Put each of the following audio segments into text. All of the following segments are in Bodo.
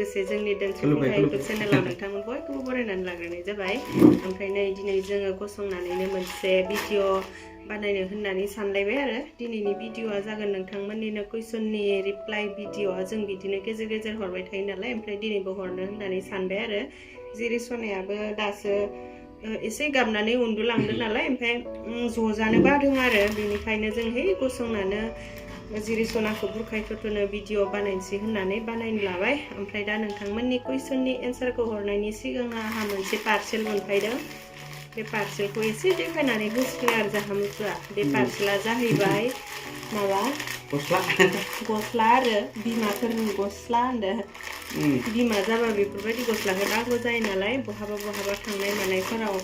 लोगोसे जोंनि दोनसुंथाइ इउटुब चेनेलाव नोंथांमोन बयखौबो बरायनानै लाग्रोनाय जाबाय ओमफ्राय नै दिनै जोङो गसंनानैनो मोनसे भिडिअ बानायनो होननानै सानलायबाय आरो दिनैनि भिडिअआ जागोन नोंथांमोननिनो कुइसननि रिप्लाइ भिडिअआ जों बिदिनो गेजेर गेजेर हरबाय थायो नालाय ओमफ्राय दिनैबो हरनो होननानै सानबाय आरो जेरै सनायाबो दासो एसे गाबनानै उन्दुलांदों नालाय ओमफ्राय ज'जानो बादों आरो बेनिखायनो जों है गसंनानो जिरि सनाखौ बुरखाय थथ'नो भिडिअ बानायनोसै होननानै बानायनो लाबाय ओमफ्राय दा नोंथांमोननि कुइसननि एन्सारखौ हरनायनि सिगां आंहा मोनसे पार्सेल मोनफैदों बे पार्सेलखौ एसे देखायनानै होसिगोन आरो जाहामुथुआ बे पार्सेला जाहैबाय माबा गस्ला आरो बिमाफोरनि गस्ला होनदो बिमा जाबा बेफोरबायदि गस्लाखौ नांगौ जायो नालाय बहाबा थांनाय मानायफोराव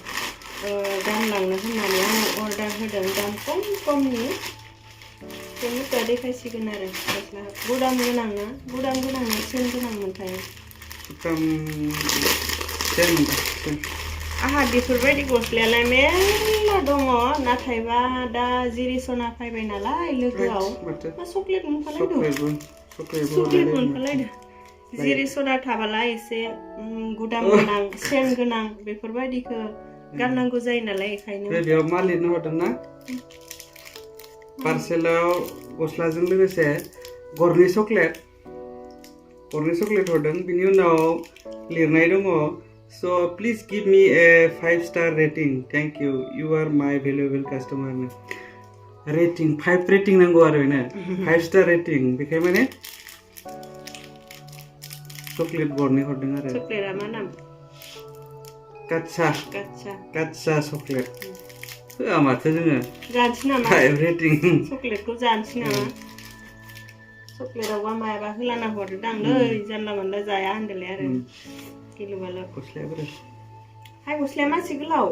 गानलांनो होननानै आङो अर्डार होदों दाम खमनि बेनिफ्राय देखायसिगोन आरो गस्ला गुदाम गोनां ना सेन गोनां मोनथाय आहा बेफोरबायदि गस्लायालाय मेरला दङ नाथायबा दा जिरि सना फैबाय नालाय लोगोआव मा चक्लेट मोनफालायदों जिरि सना थाबाला एसे गुदाम गोनां सेन गोनां बेफोरबायदिखौ गाननांगौ जायो नालाय बेखायनो बेयाव मा लिरनो हरदों ना पार्सेलाव गस्लाजों लोगोसे गरनै चक्लेट हरदों बिनि उनाव लिरनाय दङ So please give me a 5-star rating. Thank you. You are my valuable customer. Rating 5 rating नांगौ आरो बेनो 5-star rating बेखाय माने चकलेट गरनै हरदों आरो चकलेटआ मा नाम काच्चा चकलेट होआ माथो जोङो जानोसै नामा 5 rating चकलेटखौ जानोसै नामा चकलेटआवबा मायाबा होलाना हरदों नै जानला मोनला जाया होनदोंलै आरो गिलुबालु गस्लाया बोरै हाय गस्लाया मासे गोलाव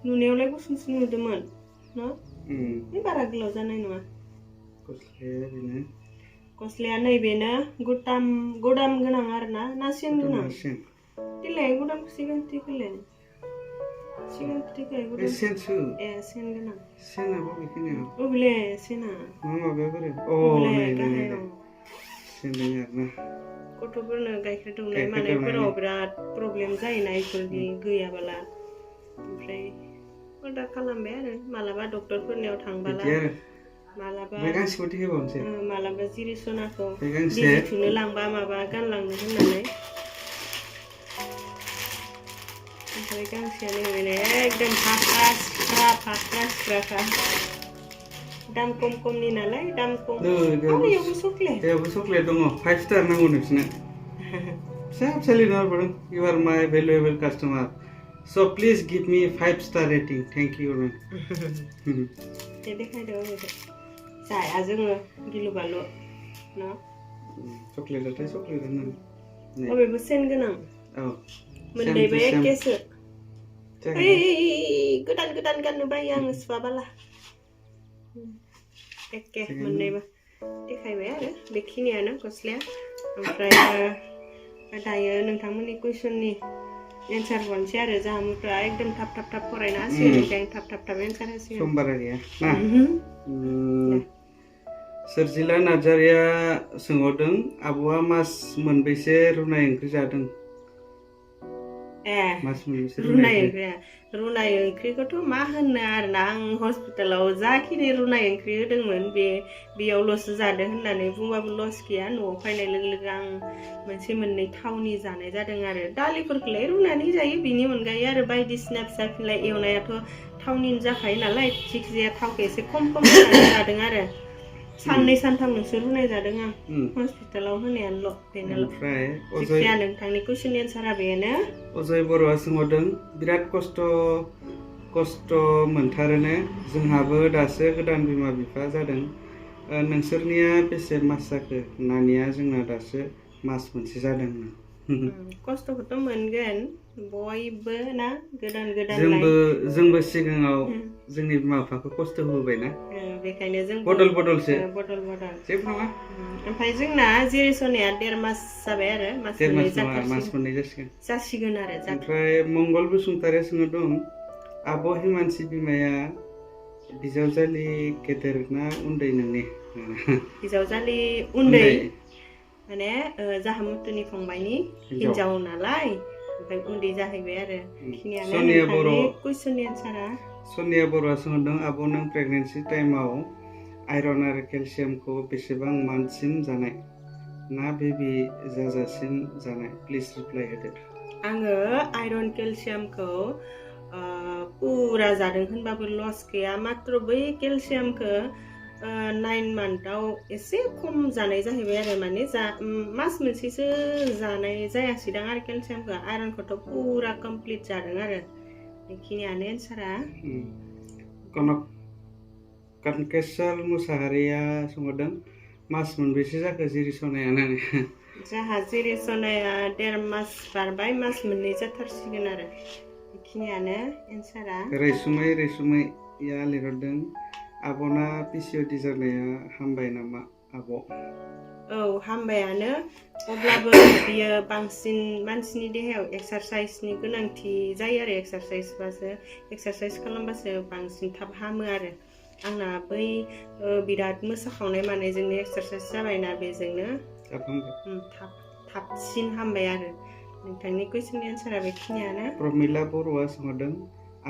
नुनायावलाय गुसुंसो नुदोंमोन न बे बारा गोलाव जानाय नङा गस्लाया नैबेनो गुदाम गोनां आरोना ना सेन गोनां दिलाय गुदाम सिगांथिखौलाय गुदाम सेनसो सेन गोनां सेना बबेखिनियाव बबेले सेना माबाया बोरै गाहायाव सेन दङ आरोना गथ'फोरनो गाइखेर दौनाय मानायफोराव बिराद प्रब्लेम जायोना इफोरनि गैयाबोला ओमफ्राय अर्डार खालामबाय आरो मालाबा डक्टरफोरनियाव थांबाला मालाबा जिरि सनाखौ बिजि थुनो लांबा माबा गानलांनो होननानै ओमफ्राय गांसेयानो बेनो एकदम फाख्रा सिख्राखा दाम खमनि नालाय दाम खम यावबो चकलेट दङ 5 स्टार नांगौ नोंसिना फिसा लिरना हरदों You are my valuable customer so please give me 5-star rating thank you देखायदो जाया जोङो गिलुबालु न चकलेटआथ' चकलेट होनो बबेबो सेन गोनां मोननैबो एखेसो गोदान गाननो बायो आङो सुवाबाला एखे मोननैबो देखायबाय आरो बेखिनियानो गस्लाया ओमफ्राय दायो नोंथांमोननि कुइसननि एन्सार हरनोसै आरो जामुफ्रा एकदम थाब फरायना होसिगोन थाब एन्सार होसिगोन समबारा गैया ना सोरजिला नार्जारिया सोंहरदों आब'आ मास मोनबैसे रुनाय ओंख्रि जादों रुनाय ओंख्रिखौथ' मा होननो आरोना आं हस्पिटालाव जाखिनि रुनाय ओंख्रि होदोंमोन बेयावल'सो जादों होननानै बुंबाबो लस गैया न'आव फैनाय लोगो आं मोनसे मोननै थावनि जानाय जादों आरो दालिफोरखौलाय रुनानै जायो बिनि अनगायै आरो बायदिसिना फिसा फिला एवनायाथ' थावनिनो जाखायो नालाय जिखिजाया थावखौ एसे खम होनानै जादों आरो साननै सानथामल'सो रुनाय जादों आं हस्पिटालाव होनायानोल' बेनोल' जिखिजाया नोंथांनि कुइसन एन्सारा बेनो अजय बर'आ सोंहरदों बिराद खस्थ' मोनथारोनो जोंहाबो दासो गोदान बिमा बिफा जादों नोंसोरनिया बेसे मास जाखो नानिया जोंना दासो मास मोनसे जादों खस्थ'खौथ' मोनगोन बयबो ना गोदान जोंबो सिगाङाव जोंनि बिमा बिफाखौ खस्थ' होबोबायना बेखायनो जों बदल जेबो नङा ओमफ्राय जोंना जिरि सनाया 1.5 मास जाबाय आरो मास मोननै जासिगोन आरो ओमफ्राय मंगल बसुमतारिया सोंदों आब' हिमानसि बिमाया बिजावजालि गेदेर ना उन्दै नोंनि बिजावजालि उन्दै माने जाहा मुथुनि फंबायनि हिनजाव नालाय ओमफ्राय उन्दै जाहैबाय आरो बेखिनियानो सनिया बर' नोंथांनि कुइसननि एन्सारा। सनिया बर'आ सोंदों आब' नों प्रेगनेन्सि टाइमाव आयरन आरो केलसियामखौ बेसेबां मान्थसिम जानाय ना बेबि जाजासिम जानाय प्लिज रिप्लाइ होदो। आङो आयरन केलसियामखौ पुरा जादों होनबाबो लस गैया मात्र बै केलसियामखौ 9 मान्थआव एसे खम जानाय जाहैबाय आरो माने मास मोनसेसो जानाय जायासैदां आरो केलसियामखौ आयरनखौथ' पुरा कमप्लिट जादों आरो बेखिनियानो एन्सारा। कनकेश्वर मुसाहारिया सोंहरदों मास मोनबेसे जाखो जिरि सनायानो जाहा जिरि सनाया 1.5 मास बारबाय मास मोननै जाथारसिगोन आरो बेखिनियानो एन्सारा। रैसुमैया लिरहरदों आब'ना पिसिअडि जानाया हामबाय नामा आब'? औ हामबायानो अब्लाबो बियो बांसिन मानसिनि देहायाव एक्सारसाइसनि गोनांथि जायो आरो एक्सारसाइस खालामबासो बांसिन थाब हामो आरो आंना बै बिराद मोसाखावनाय मानायजोंनो एक्सारसाइस जाबायना बेजोंनो थाबसिन हामबाय आरो नोंथांनि कुइसननि एन्सारा बेखिनियानो। प्रमिला बर'आ सोंहरदों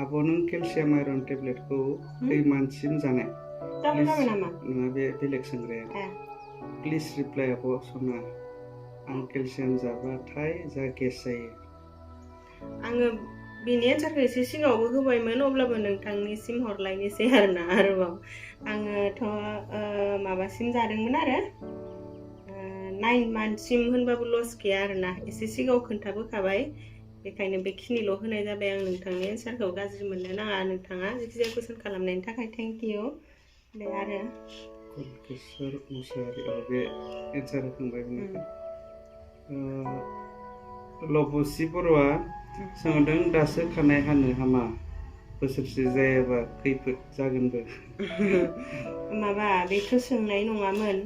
आब' नों केलसियाम आयरन टेब्लेटखौ खै मान्थसिम जानाय? जाबाय नामा? नङा बे बेलेग सोंग्राया। प्लिज रिप्लाइ आब' सना आं केलसियाम जाबाथाय जा गेस जायो। आङो बिनि एन्सारखौ एसे सिगाङावबो होबायमोन अब्लाबो नोंथांनिसिम हरलायनोसै आरोना आरोबाव आङोथ' माबासिम जादोंमोन आरो 9 मान्थसिम होनबाबो लस गैया आरोना एसे सिगाङाव खोन्थाबोखाबाय बेखायनो बेखिनिल' होनाय जाबाय आं नोंथांनि एन्सारखौ गाज्रि मोननो नाङा नोंथाङा जायखिजाया कुइसन खालामनायनि थाखाय थेंक इउ। बे आरो कनकेश्वर मुसाहारि बे एन्सार होखांबाय लबसि बर'आ सोंदों दासो खानाय हानो हामा बोसोरसे जायाबा खैफोद जागोनबो माबा बेखौ सोंनाय नङामोन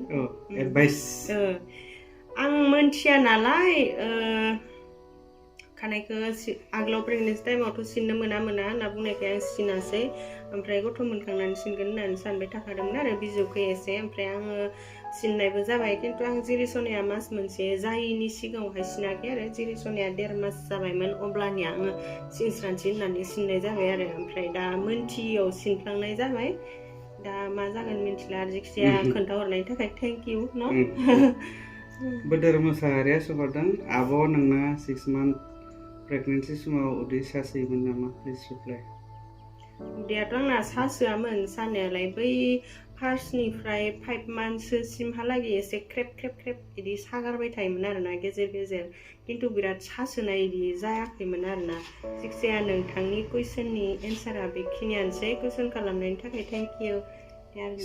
एडभाइस आं मोनथिया नालाय खानायखौ आगोलाव प्रेगनेन्सि टाइमावथ' सिननो मोना होनना बुंनायखाय आं सिनासै ओमफ्राय गथ' मोनखांनानै सिनगोन होननानै सानबाय थाखादोंमोन आरो बिजौखौ एसे ओमफ्राय आङो सिननायबो जाबाय खिन्थु आं जिरि सनाया मास मोनसे जायैनि सिगाङावहाय सिनाखै आरो जिरि सनाया 1.5 मास जाबायमोन अब्लानिया आङो सिनस्रानसि होननानै सिननाय जाबाय आरो ओमफ्राय दा मोनथियैयाव सिनफ्लांनाय जाबाय दा मा जागोन मिन्थिला आरो जायखिजाया खोन्थाहरनायनि थाखाय थेंक इउ न। बोदोर मोसाहारिया सोंहरदों आब' नोंना 6 मान्थ प्रेगनेन्सि समाव उदै सासोयोमोन नामा प्लिज रिप्लाइ। उदैयाथ' आंना सासोआमोन सानायालाय बै फार्स्टनिफ्राय 5 मान्थसोसिमहालागै एसे ख्रेब बिदि सागारबाय थायोमोन आरोना गेजेर खिन्थु बिराद सासोनाय बिदि जायाखैमोन आरोना जायखिजाया नोंथांनि कुइसननि एन्सारा बेखिनियानोसै कुइसन खालामनायनि थाखाय थेंक इउ।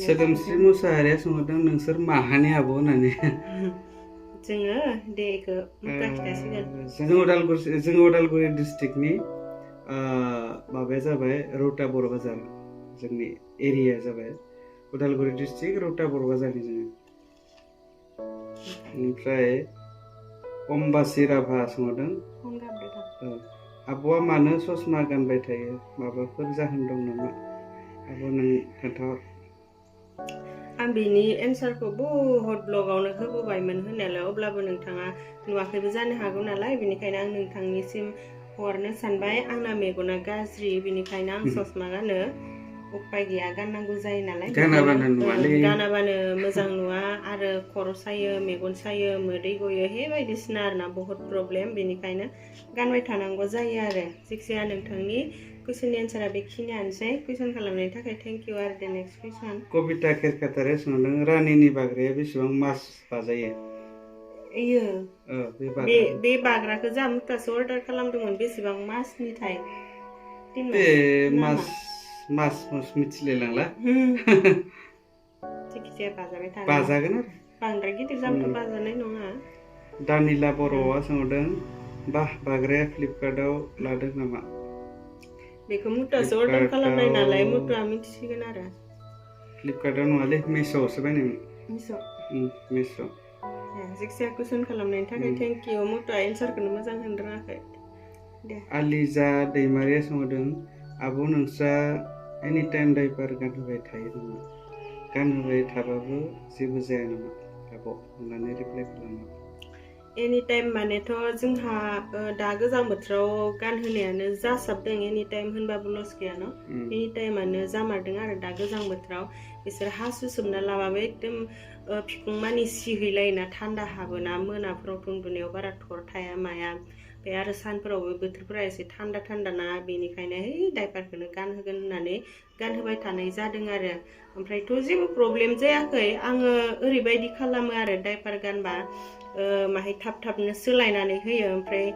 सोदोमस्रि मुसाहारिया सोंहरदों नोंसोर माहानि आब' होननानै जोङो दे इखौ खिथासिगोन जों उदालगुरि डिस्ट्रिक्टनि माबाया जाबाय रौता बर' बाजार जोंनि एरिया जाबाय उदालगुरि डिस्ट्रिक्ट रौता बर' बाजारनि जोङो। ओमफ्राय अम्बासि राभा सोंहरदों आब'आ मानो ससमा गानबाय थायो माबाफोर जाहोन दं नामा आब' नों खोन्थाहर। आं बिनि एन्सारखौ बहुद ब्लगावनो होबोबायमोन होनायालाय अब्लाबो नोंथाङा नुवाखैबो जानो हागौ नालाय बेनिखायनो आं नोंथांनिसिम हरनो सानबाय आंना मेगना गाज्रि बेनिखायनो आं ससमा गानो उपाय गैया गाननांगौ जायो नालाय गानाबानो मोजां नुवा आरो खर' सायो मेगन सायो मोदै गयो हे बायदिसिना आरोना बहुत प्रब्लेम बेनिखायनो गानबाय थानांगौ जायो आरो जायखिजाया नोंथांनि कुइसननि एन्सारा बेखिनियानोसै कुइसन खालामनायनि थाखाय थेंक इउ आरो दे नेक्स्ट कुइसन। कबिता खेरखातारे सोंदों रानिनि बाग्राया बेसेबां मास बाजायो? बे बाग्राखौ जा मुथासो अर्डार खालामदोंमोन बेसेबां मासनिथाय बे मास मिथिलाय लांला जायखिजाया बाजाबाय थागोन बाजागोन आरो बांद्राय गिदिर जाबाथ' बाजानाय नङा। दानिला बर'आ सोंहरदों बाग्राया फ्लिपकार्टआव लादों नामा? बेखौ मुथासो अर्डार खालामनाय नालाय मुथुआ मिथिसिगोन आरो फ्लिपकार्टआव नङालै मिश'आवसो बायनायमोन। मिश' जायखिजाया कुइसन खालामनायनि थाखाय थेंक इउ मुथुआ एन्सारखौनो मोजां होनो रोङाखै दे। आलिजा दैमारिया सोंहरदों आब' नोंस्रा एनि टाइम डाइपार गानहोबाय थायो नामा गानहोबाय थाबाबो जेबो जाया नामा आब' होननानै रिप्लाइ खालामो। एनि टाइम मानेथ' जोंहा दा गोजां बोथोराव गानहोनायानो जासाबदों एनि टाइम होनबाबो लस गैया न' एनि टाइमानो जामारदों आरो दा गोजां बोथोराव बिसोर हासु सोमना लाबाबो एकदम फिकुं मानि सिहैलायोना थान्दा हाबोना मोनाफोराव उन्दुनायाव बारा थर थाया माया ओमफ्राय आरो सानफोरावबो बोथोरफोरा एसे थान्दा ना बेनिखायनो डाइपारखौनो गानहोगोन होननानै गानहोबाय थानाय जादों आरो ओमफ्रायथ' जेबो प्रब्लेम जायाखै आङो ओरैबायदि खालामो आरो डाइपार गानबा माहाय थाबनो सोलायनानै होयो ओमफ्राय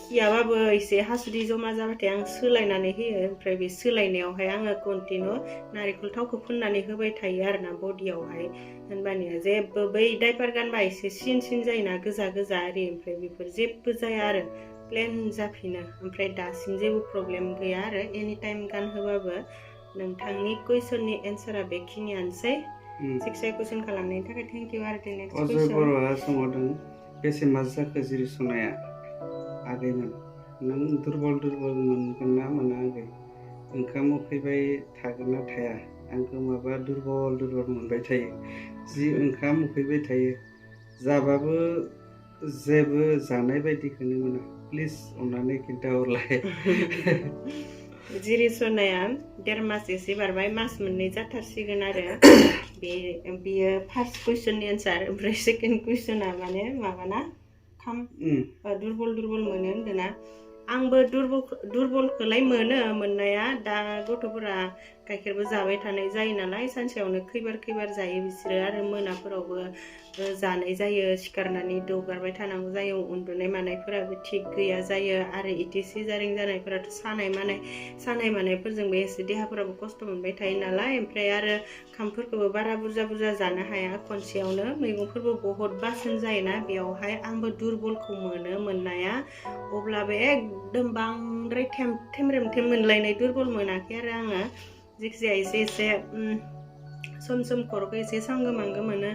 खियाबाबो एसे हासुदै जमा जाबाथाय आं सोलायनानै होयो ओमफ्राय बे सोलायनायावहाय आङो कन्टिनिउ नारेंखल थावखौ फुननानै होबाय थायो आरोना बडियावहाय होनबानिया जेबो बै डाइपार गानबा एसे सिन जायोना गोजा ओरै ओमफ्राय बेफोर जेबो जाया आरो प्लेन जाफिनो ओमफ्राय दासिम जेबो प्रब्लेम गैया आरो एनि टाइम गानहोबाबो नोंथांनि कुइसननि एन्सारा बेखिनियानोसै सिक्स कुइसन खालामनायनि थाखाय थेंक इउ आरो नेक्स्ट अजय कुइसन बर'आ सोंहरदों बेसे मास जाखो जिरि सनाया आगैमोन नों दुरबल मोनगोन ना मोना आगै ओंखाम उखैबाय थागोन ना थाया आंखौ माबा दुरबल मोनबाय थायो जि ओंखाम उखैबाय थायो जाबाबो जेबो जानाय बायदिखौनो मोना प्लिज अननानै खिन्थाहरलाय जिरि सनाया 1.5 मास एसे बारबाय मास मोननै जाथारसिगोन आरो बेयो फार्स्ट कुइसननि एन्सार ओमफ्राय सेकेन्ड कुइसना माने माबाना दुरबल मोनो होनदोंना आंबो दुरबलखौलाय मोनो मोननाया दा गथ'फोरा गाइखेरबो जाबाय थानाय जायो नालाय सानसेयावनो खैबार जायो बिसोरो आरो मोनाफोरावबो जानाय जायो सिखारनानै दौगारबाय थानांगौ जायो उन्दुनाय मानायफोराबो थिग गैया जायो आरो इदि सिजारिं जानायफोराथ' सानाय मानायफोरजोंबो एसे देहाफोराबो खस्थ' मोनबाय थायो नालाय ओमफ्राय आरो ओंखामफोरखौबो बारा बुरजा जानो हाया खनसेयावनो मैगंफोरबो बहुत बासोन जायोना बेयावहाय आंबो दुरबलखौ मोनो मोननाया अब्लाबो एकदम बांद्राय थेमरेम मोनलायनाय दुरबल मोनाखै आरो आङो जायखिजाया एसे सम खर'खौ एसे सांगोमांगो मोनो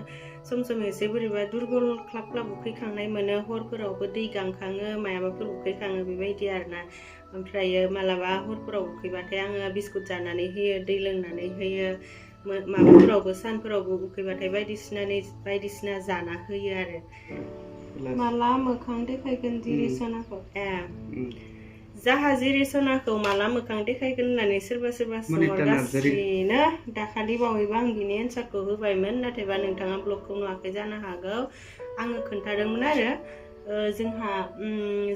सम एसे बोरैबा दुरबल क्लाब उखैखांनाय मोनो हरफोरावबो दै गांखाङो मायाबाफोर उखैखाङो बेबायदि आरोना ओमफ्रायो मालाबा हरफोराव उखैबाथाय आङो बिस्कुट जानानै होयो दै लोंनानै होयो माबाफोरावबो सानफोरावबो उखैबाथाय बायदिसिना जाना होयो आरो माला मोखां देखायगोन जिरि सनाखौ जाहा जिरि सनाखौ माला मोखां देखायगोन होननानै सोरबा सोंहरगासिनो दाखालि बावैबो आं बिनि एन्सारखौ होबायमोन नाथायबा नोंथाङा ब्लगखौ नुवाखै जानो हागौ आङो खोन्थादोंमोन आरो जोंहा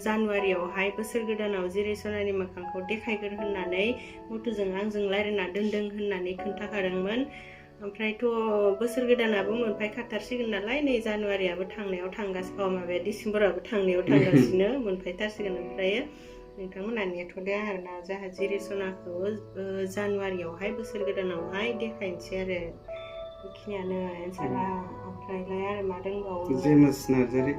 जानुवारियावहाय बोसोर गोदानाव जिरि सनानि मोखांखौ देखायगोन होननानै मथुजों आंजों रायलायना दोनदों होननानै खोन्थाखादोंमोन ओमफ्रायथ' बोसोर गोदानाबो मोनफायखाथारसिगोन नालाय नै जानुवारियाबो थांनायाव थांगासिनो माबाया डिसेम्बराबो थांनायाव थांगासिनो मोनफायथारसिगोन ओमफ्राय नोंथांमोना नेथ'दो आरोना जाहा जिरि सनाखौ जानुवारियावहाय बोसोर गोदानावहाय देखायनोसै आरो बेखिनियानो एन्सारा ओमफ्रायलाय आरो मा दंबावो जेमस नार्जारि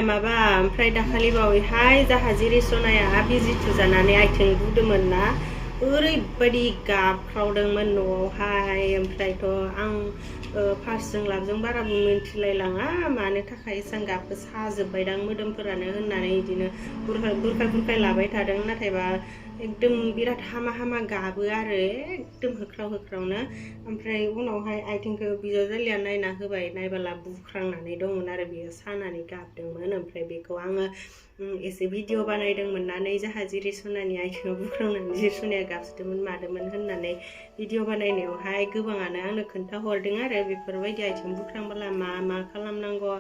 माबा ओमफ्राय दाखालि बावैहाय जाहा जिरि सनाया बिजि थुजानानै आथिं बुदोंमोन ना ओरैबायदि गाबख्रावदोंमोन न'आवहाय ओमफ्रायथ' आं फार्स्टजों लाबजों बाराबो मिन्थिलायलाङा मानो थाखाय एसेबां गाबखौ साजोब्बायदां मोदोमफोरानो होननानै बिदिनो बुरखाय लाबाय थादों नाथायबा एकदम बिराद हामा गाबो आरो एकदम होख्रावनो ओमफ्राय उनावहाय आथिंखौ बिजावजालिया नायना होबाय नायबाला बुख्रांनानै दंमोन आरो बियो सानानै गाबदोंमोन ओमफ्राय बेखौ आङो एसे भिडिअ बानायदोंमोन ना नै जाहा जिरि सनानि आथिङाव बुख्रांनानै जिरि सनाया गाबसोदोंमोन मादोंमोन होननानै भिडिअ बानायनायावहाय गोबाङानो आंनो खोन्थाहरदों आरो बेफोरबायदि आथिं बुख्रांबोला मा खालामनांगौ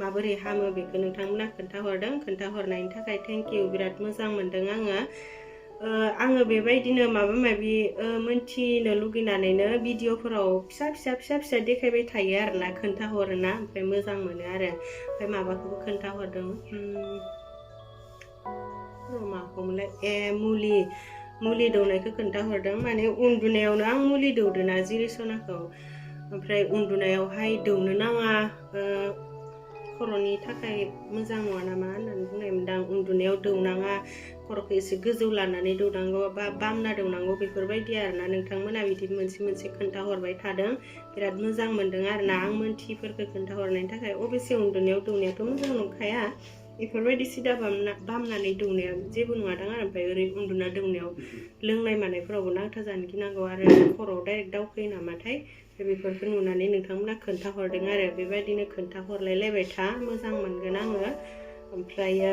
माबोरै हामो बेखौ नोंथांमोना खोन्थाहरनायनि थाखाय थेंक इउ बिराद मोजां मोनदों आङो बेबायदिनो माबा माबि मोनथिनो लुगैनानैनो भिडिअफोराव फिसा देखायबाय थायो आरोना खोन्थाहरोना ओमफ्राय मोजां मोनो आरो ओमफ्राय माबाखौबो खोन्थाहरदों माखौमोनलाय मुलि दौनायखौ खोन्थाहरदों माने उन्दुनायावनो आं मुलि दौदोना जिरि सनाखौ ओमफ्राय उन्दुनायावहाय दौनो नाङा खर'नि थाखाय मोजां नङा नामा होननानै बुंनायमोनदां उन्दुनायाव दौनाङा खर'खौ एसे गोजौ लानानै दौनांगौ बा बामना दौनांगौ बेफोरबायदि आरोना नोंथांमोना बिदि मोनसे खोन्थाहरबाय थादों बिराद मोजां मोनदों आरोना आं मोनथियिफोरखौ खोन्थाहरनायनि थाखाय अबयसे उन्दुनायाव दौनायाथ' मोजां नंखाया बेफोरबायदि सिदा बामनानै दौनाया जेबो नङादां आरो ओमफ्राय ओरै उन्दुना दौनायाव लोंनाय मानायफोरावबो नांथा जानो गिनांगौ आरो खर'आव डाइरेक्ट दावखोयो नामाथाय बेफोरखौ नुनानै नोंथांमोना खोन्थाहरदों आरो बेबायदिनो खोन्थाहरलायलायबाय था मोजां मोनगोन आङो ओमफ्रायो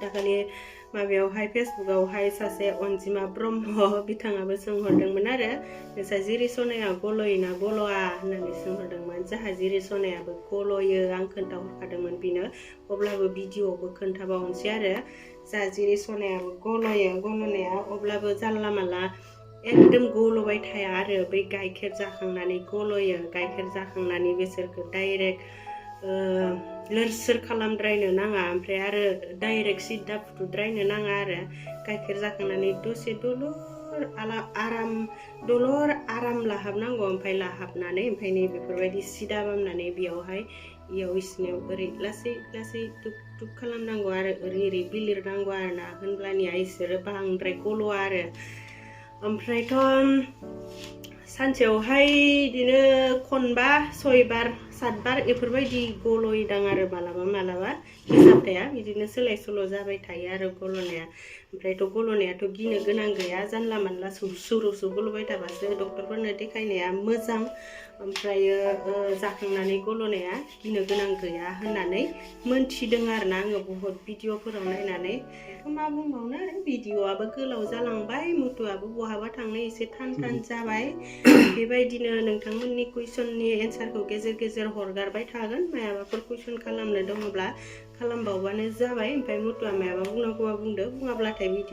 दाखालि माबायावहाय फेसबुकआवहाय सासे अनजिमा ब्रह्म बिथाङाबो सोंहरदोंमोन आरो नोंसा जिरि सनाया गल'योना गल'आ होननानै सोंहरदोंमोन जोंहा जिरि सनायाबो गल'यो आं खोन्थाहरखादोंमोन बिनो अब्लाबो भिडिअ'आवबो खोन्थाबावनोसै आरो जा जिरि सनायाबो गल'यो गल'नाया अब्लाबो जानला मानला एकदम गल'बाय थाया आरो बै गाइखेर जाखांनानै गल'यो गाइखेर जाखांनानै बिसोरखौ डाइरेक्ट लोरसोर खालामद्रायनो नाङा ओमफ्राय आरो डाइरेक्ट सिद्दा फुद्रायनो नाङा आरो गाइखेर जाखांनानै दसे दलर आराम लाहाबनांगौ ओमफ्राय लाहाबनानै ओमफ्राय नै बेफोरबायदि सिदा बामनानै इयाव इसिनियाव ओरै लासै लासै दुब दुब खालामनांगौ आरो ओरै बिलिरनांगौ आरो ना होनब्लानिया इसोरो बांद्राय गल'आ आरो ओमफ्रायथ' सानसेयावहाय बिदिनो खनबा 6 बार 7 बार बेफोरबायदि गल'योदां आरो मालाबा हिसाब थाया बिदिनो सोलाय सोल' जाबाय थायो आरो गल'नाया ओमफ्रायथ' गल'नायाथ' गिनो गोनां गैया जानला मानला सुरु गल'बाय थाबासो डक्टरफोरनो देखायनाया मोजां ओमफ्रायो जाखांनानै गल'नाया गिनो गोनां गैया होननानै मोनथिदों आरो ना आङो बहुत भिडिअफोराव नायनानै मा बुंबावनो आरो भिडिअआबो गोलाव जालांबाय मुथुआबो बहाबा थांनो एसे थान जाबाय बेबायदिनो नोंथांमोननि कुइसननि एन्सारखौ गेजेर गेजेर हरगारबाय थागोन मायाबाफोर कुइसन खालामनो दङब्ला खालामबावबानो जाबाय ओमफ्राय मुथुआ मायाबा बुंनांगौबा बुंदो बुङाब्लाथाय भिडिअ